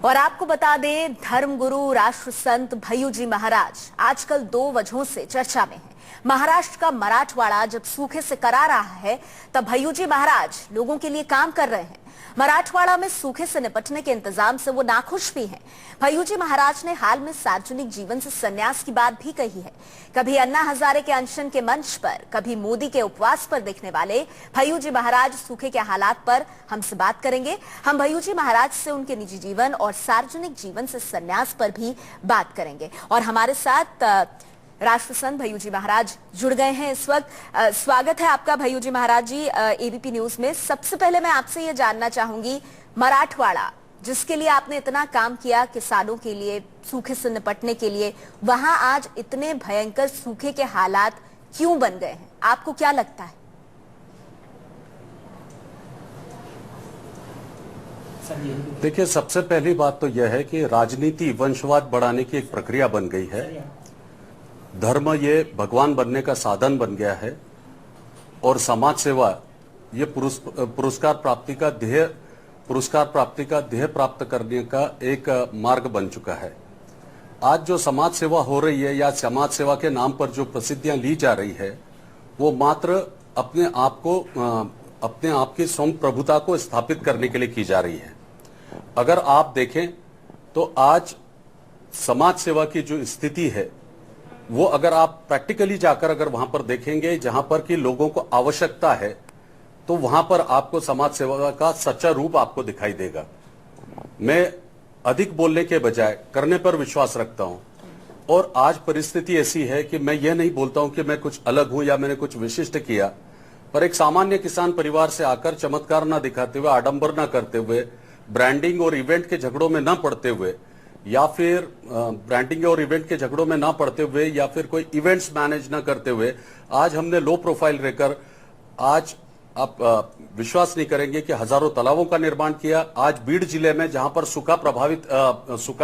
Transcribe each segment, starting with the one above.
और आपको बता दें, धर्मगुरु राष्ट्र संत भय्यू जी महाराज आजकल दो वजहों से चर्चा में हैं। महाराष्ट्र का मराठवाड़ा जब सूखे से करा रहा है, तब भय्यू जी महाराज लोगों के लिए काम कर रहे हैं। मराठवाड़ा में सूखे से निपटने के इंतजाम से वो नाखुश भी हैं। भय्यू जी महाराज ने हाल में सार्वजनिक जीवन से संन्यास की बात भी कही है। कभी अन्ना हजारे के अनशन के मंच पर, कभी मोदी के उपवास पर दिखने वाले भय्यू जी महाराज सूखे के हालात पर हमसे बात करेंगे। हम भय्यू जी महाराज से उनके निजी जीवन और सार्वजनिक जीवन से संन्यास पर भी बात करेंगे। और हमारे साथ राष्ट्र संत भय्यू जी महाराज जुड़ गए हैं इस वक्त। स्वागत है आपका भय्यू जी महाराज जी एबीपी न्यूज में। सबसे पहले मैं आपसे ये जानना चाहूंगी, मराठवाड़ा जिसके लिए आपने इतना काम किया किसानों के लिए, सूखे से निपटने के लिए, वहां आज इतने भयंकर सूखे के हालात क्यों बन गए हैं? आपको क्या लगता है? देखिए, सबसे पहली बात तो यह है कि राजनीति वंशवाद बढ़ाने की एक प्रक्रिया बन गई है। धर्म ये भगवान बनने का साधन बन गया है और समाज सेवा ये पुरस्कार प्राप्ति का ध्येय प्राप्त करने का एक मार्ग बन चुका है। आज जो समाज सेवा हो रही है या समाज सेवा के नाम पर जो प्रसिद्धियां ली जा रही है, वो मात्र अपने आप की स्वयं प्रभुता को स्थापित करने के लिए की जा रही है। अगर आप देखें तो आज समाज सेवा की जो स्थिति है, वो अगर आप प्रैक्टिकली जाकर अगर वहां पर देखेंगे जहां पर कि लोगों को आवश्यकता है, तो वहां पर आपको समाज सेवा का सच्चा रूप आपको दिखाई देगा। मैं अधिक बोलने के बजाय करने पर विश्वास रखता हूं और आज परिस्थिति ऐसी है कि मैं ये नहीं बोलता हूं कि मैं कुछ अलग हूं या मैंने कुछ विशिष्ट किया, पर एक सामान्य किसान परिवार से आकर चमत्कार ना दिखाते हुए, आडंबर ना करते हुए, ब्रांडिंग और इवेंट के झगड़ों में न पड़ते हुए या फिर ब्रांडिंग और इवेंट के झगड़ों में ना पड़ते हुए या फिर कोई इवेंट्स मैनेज ना करते हुए आज हमने लो प्रोफाइल रहकर आज आप विश्वास नहीं करेंगे कि हजारों तालाबों का निर्माण किया। आज बीड़ जिले में जहां पर सूखा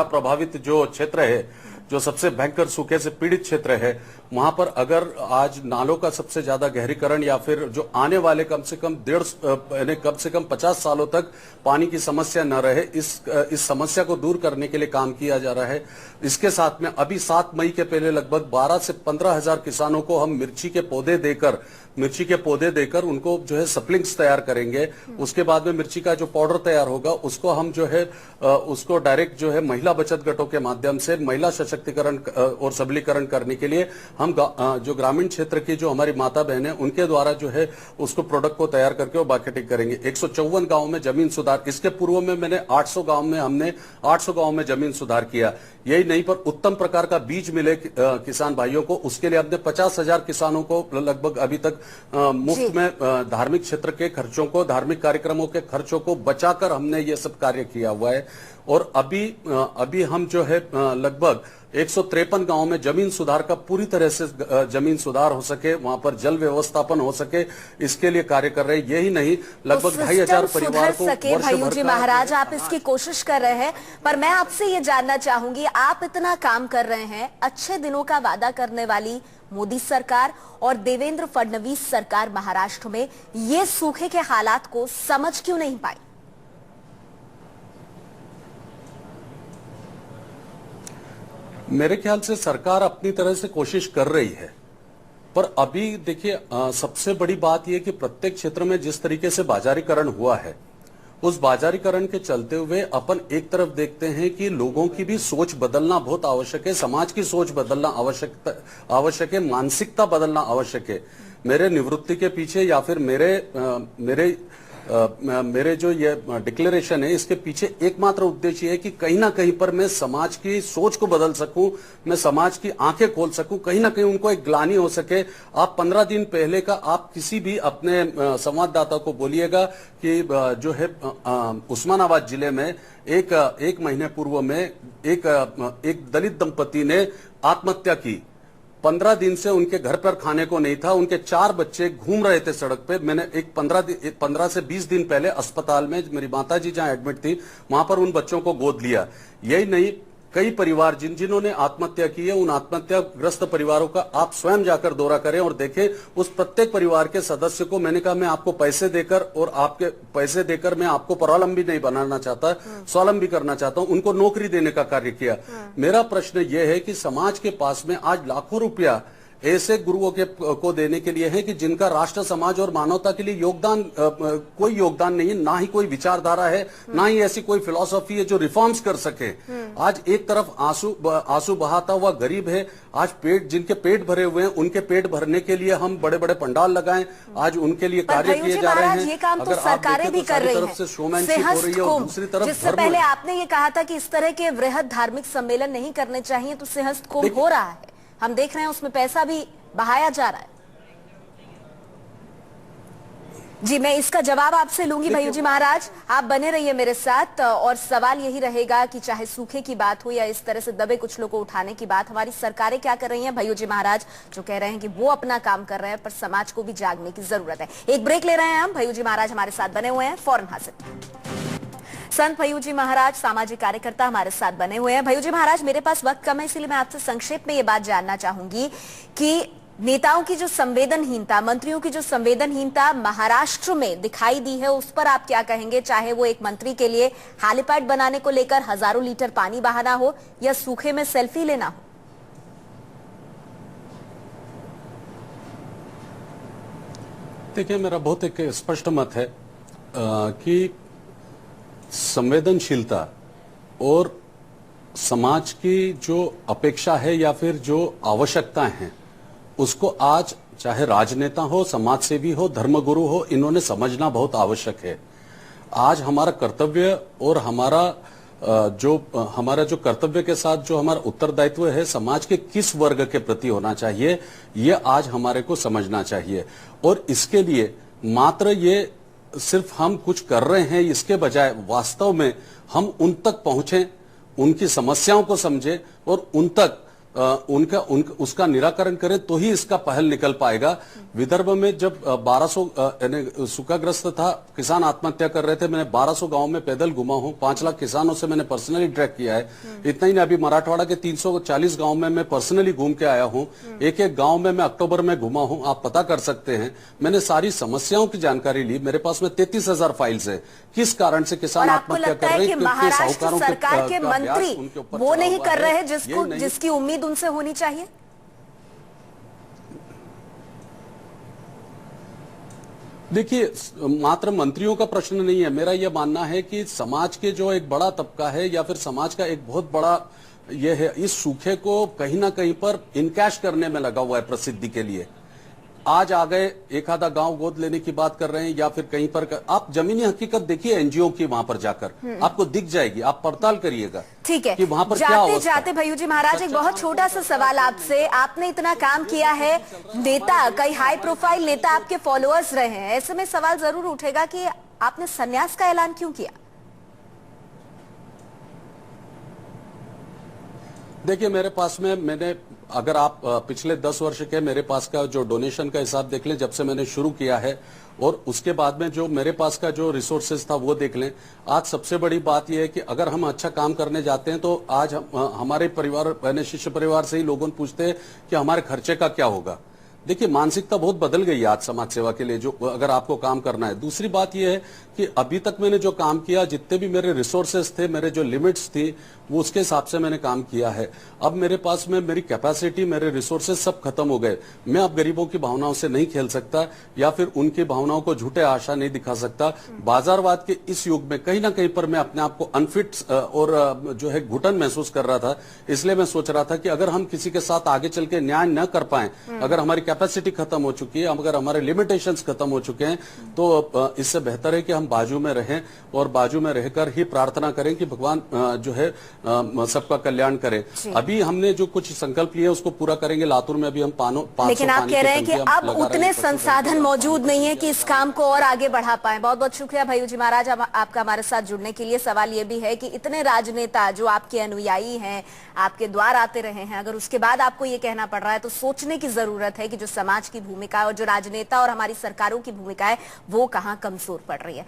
प्रभावित जो क्षेत्र है, जो सबसे भयंकर सूखे से पीड़ित क्षेत्र है, वहां पर अगर आज नालों का सबसे ज्यादा गहरीकरण या फिर जो आने वाले कम से कम 50 सालों तक पानी की समस्या न रहे, इस समस्या को दूर करने के लिए काम किया जा रहा है। इसके साथ में अभी 7 मई के पहले लगभग 12 से 15 हजार किसानों को हम मिर्ची के पौधे देकर उनको जो है सप्लिंग्स तैयार करेंगे। उसके बाद में मिर्ची का जो पाउडर तैयार होगा, उसको हम जो है उसको डायरेक्ट जो है महिला बचत गटों के माध्यम से महिला सशक्तिकरण और सबलीकरण करने के लिए हम जो ग्रामीण क्षेत्र की जो हमारी माता बहन है, उनके द्वारा जो है उसको प्रोडक्ट को तैयार करके वो मार्केटिंग करेंगे। 154 गांव में जमीन सुधार, इसके पूर्व में हमने 800 गांव में जमीन सुधार किया। यही नहीं, पर उत्तम प्रकार का बीज मिले किसान भाइयों को, उसके लिए हमने 50,000 किसानों को लगभग अभी तक मुफ्त में धार्मिक क्षेत्र के खर्चों को, धार्मिक कार्यक्रमों के खर्चों को बचाकर हमने ये सब कार्य किया हुआ है। और अभी हम जो है लगभग 153 गांव में जमीन सुधार का पूरी तरह से जमीन सुधार हो सके, वहां पर जल व्यवस्थापन हो सके, इसके लिए कार्य कर रहे हैं। यही नहीं, लगभग 2,500 परिवार को भय्यू जी महाराज, आप इसकी कोशिश कर रहे हैं, पर मैं आपसे ये जानना चाहूंगी, आप इतना काम कर रहे हैं, अच्छे दिनों का वादा करने वाली मोदी सरकार और देवेंद्र फडणवीस सरकार महाराष्ट्र में ये सूखे के हालात को समझ क्यों नहीं पाई? मेरे ख्याल से सरकार अपनी तरह से कोशिश कर रही है, पर अभी देखिए सबसे बड़ी बात यह कि प्रत्येक क्षेत्र में जिस तरीके से बाजारीकरण हुआ है, उस बाजारीकरण के चलते हुए अपन एक तरफ देखते हैं कि लोगों की भी सोच बदलना बहुत आवश्यक है, समाज की सोच बदलना आवश्यक है, मानसिकता बदलना आवश्यक है। मेरे निवृत्ति के पीछे या फिर मेरे जो ये डिक्लेरेशन है, इसके पीछे एकमात्र उद्देश्य है कि कहीं ना कहीं पर मैं समाज की सोच को बदल सकूं, मैं समाज की आंखें खोल सकूं, कहीं ना कहीं उनको एक ग्लानि हो सके। आप 15 दिन पहले का आप किसी भी अपने संवाददाता को बोलिएगा कि जो है उस्मानाबाद जिले में एक महीने पूर्व में एक दलित दंपति ने आत्महत्या की। 15 दिन से उनके घर पर खाने को नहीं था, उनके 4 बच्चे घूम रहे थे सड़क पे। मैंने 15 से 20 दिन पहले अस्पताल में मेरी माताजी जहां एडमिट थी, वहां पर उन बच्चों को गोद लिया। यही नहीं, कई परिवार जिन्होंने आत्महत्या की है, उन आत्महत्याग्रस्त परिवारों का आप स्वयं जाकर दौरा करें और देखें उस प्रत्येक परिवार के सदस्य को। मैंने कहा मैं आपको पैसे देकर और आपके पैसे देकर मैं आपको परावलंबी नहीं बनाना चाहता, स्वावलंबी करना चाहता हूं, उनको नौकरी देने का कार्य किया। मेरा प्रश्न यह है कि समाज के पास में आज लाखों रुपया ऐसे गुरुओं को देने के लिए है कि जिनका राष्ट्र, समाज और मानवता के लिए योगदान कोई योगदान नहीं है, ना ही कोई विचारधारा है, ना ही ऐसी कोई फिलॉसफी है जो रिफॉर्म्स कर सके। आज एक तरफ आंसू बहाता हुआ गरीब है, आज जिनके पेट भरे हुए हैं उनके पेट भरने के लिए हम बड़े बड़े पंडाल लगाएं, आज उनके लिए कार्य किए जा रहे हैं। ये काम तो सरकारें भी कर रही हैं, से शोमैनशिप हो रही है और दूसरी तरफ जिससे पहले आपने ये कहा था कि इस तरह के वृहद धार्मिक सम्मेलन नहीं करने चाहिए, तो सिंहस्थ कुंभ हो रहा है, हम देख रहे हैं उसमें पैसा भी बहाया जा रहा है। जी, मैं इसका जवाब आपसे लूंगी भय्यूजी महाराज, आप बने रहिए मेरे साथ। और सवाल यही रहेगा कि चाहे सूखे की बात हो या इस तरह से दबे कुछ लोगों को उठाने की बात, हमारी सरकारें क्या कर रही हैं? भय्यूजी महाराज जो कह रहे हैं कि वो अपना काम कर रहे हैं, पर समाज को भी जागने की जरूरत है। एक ब्रेक ले रहे हैं हम, भय्यूजी महाराज हमारे साथ बने हुए हैं, फौरन हाजिर। संत भय्यूजी महाराज सामाजिक कार्यकर्ता हमारे साथ बने हुए हैं। भय्यूजी महाराज, मेरे पास वक्त कम है, इसलिए मैं आपसे संक्षेप में ये बात जानना चाहूंगी कि नेताओं की जो संवेदनहीनता, मंत्रियों की जो संवेदनहीनता महाराष्ट्र में दिखाई दी है, उस पर आप क्या कहेंगे? चाहे वो एक मंत्री के लिए हेलीपैड बनाने को लेकर हजारों लीटर पानी बहाना हो या सूखे में सेल्फी लेना हो। देखिए, मेरा बहुत एक स्पष्ट मत है कि संवेदनशीलता और समाज की जो अपेक्षा है या फिर जो आवश्यकताएं हैं, उसको आज चाहे राजनेता हो, समाजसेवी हो, धर्मगुरु हो, इन्होंने समझना बहुत आवश्यक है। आज हमारा कर्तव्य और हमारा जो कर्तव्य के साथ जो हमारा उत्तरदायित्व है, समाज के किस वर्ग के प्रति होना चाहिए, ये आज हमारे को समझना चाहिए। और इसके लिए मात्र ये सिर्फ हम कुछ कर रहे हैं, इसके बजाय वास्तव में हम उन तक पहुंचें, उनकी समस्याओं को समझें और उन तक उसका निराकरण करें, तो ही इसका पहल निकल पाएगा। विदर्भ में जब 1200 सूखाग्रस्त था, किसान आत्महत्या कर रहे थे, मैंने 1200 गांव में पैदल घुमा हूं, 5 लाख किसानों से मैंने पर्सनली ट्रैक किया है। इतना ही नहीं, अभी मराठवाड़ा के 340 गांव में मैं पर्सनली घूम के आया हूं। एक एक गांव में मैं अक्टूबर में घुमा हूं, आप पता कर सकते हैं। मैंने सारी समस्याओं की जानकारी ली। मेरे पास में 33,000 फाइल्स है। किस कारण से किसान आत्महत्या कर रहे हैं? महाराष्ट्र सरकार के मंत्री वो नहीं कर रहे हैं जिसकी उम्मीद उनसे होनी चाहिए। देखिए, मात्र मंत्रियों का प्रश्न नहीं है। मेरा यह मानना है कि समाज के जो एक बड़ा तबका है या फिर समाज का एक बहुत बड़ा यह है, इस सूखे को कहीं ना कहीं पर इनकैश करने में लगा हुआ है प्रसिद्धि के लिए। आज आ गए, एक आधा गांव गोद लेने की बात कर रहे हैं या फिर कहीं पर आप जमीनी हकीकत देखिए एनजीओ की, वहां पर जाकर आपको दिख जाएगी, आप पड़ताल करिएगा। ठीक है, कि वहां पर जाते जाते भय्यूजी महाराज एक बहुत छोटा सा सवाल आपसे। आपने इतना काम किया है, नेता, कई हाई प्रोफाइल नेता आपके फॉलोअर्स रहे हैं, ऐसे में सवाल जरूर उठेगा कि आपने संन्यास का ऐलान क्यों किया? देखिए, मेरे पास में अगर आप पिछले 10 वर्ष के मेरे पास का जो डोनेशन का हिसाब देख लें, जब से मैंने शुरू किया है, और उसके बाद में जो मेरे पास का जो रिसोर्सेज था वो देख लें। आज सबसे बड़ी बात यह है कि अगर हम अच्छा काम करने जाते हैं तो आज हमारे परिवार, मैंने शिष्य परिवार से ही लोगों पूछते हैं कि हमारे खर्चे का क्या होगा। देखिए, मानसिकता बहुत बदल गई है आज समाज सेवा के लिए, जो अगर आपको काम करना है। दूसरी बात यह है कि अभी तक मैंने जो काम किया, जितने भी मेरे रिसोर्सेस थे, मेरे जो लिमिट्स थी, वो उसके हिसाब से मैंने काम किया है। अब मेरे पास में मेरी कैपेसिटी, मेरे रिसोर्सेज सब खत्म हो गए। मैं अब गरीबों की भावनाओं से नहीं खेल सकता या फिर उनकी भावनाओं को झूठे आशा नहीं दिखा सकता। बाजारवाद के इस युग में कहीं ना कहीं पर मैं अपने आप को अनफिट और जो है घुटन महसूस कर रहा था। इसलिए मैं सोच रहा था कि अगर हम किसी के साथ आगे चल के न्याय न कर पाए, अगर हमारी कैपेसिटी खत्म हो चुकी है, अगर हमारे लिमिटेशंस खत्म हो चुके हैं, तो इससे बेहतर है कि हम बाजू में रहें और बाजू में रहकर ही प्रार्थना करें कि भगवान जो है सबका कल्याण करे। अभी हमने जो कुछ संकल्प लिए उसको पूरा करेंगे। लातूर में अभी हम 500 लेकिन आप कह रहे हैं कि अब उतने संसाधन मौजूद नहीं है कि इस काम को और आगे बढ़ा पाए। बहुत बहुत शुक्रिया भय्यूजी महाराज आपका हमारे साथ जुड़ने के लिए। सवाल ये भी है कि इतने राजनेता जो आपके अनुयायी हैं, आपके द्वार आते रहे हैं, अगर उसके बाद आपको ये कहना पड़ रहा है तो सोचने की जरूरत है कि जो समाज की भूमिका और जो राजनेता और हमारी सरकारों की भूमिका है वो कहां कमजोर पड़ रही है।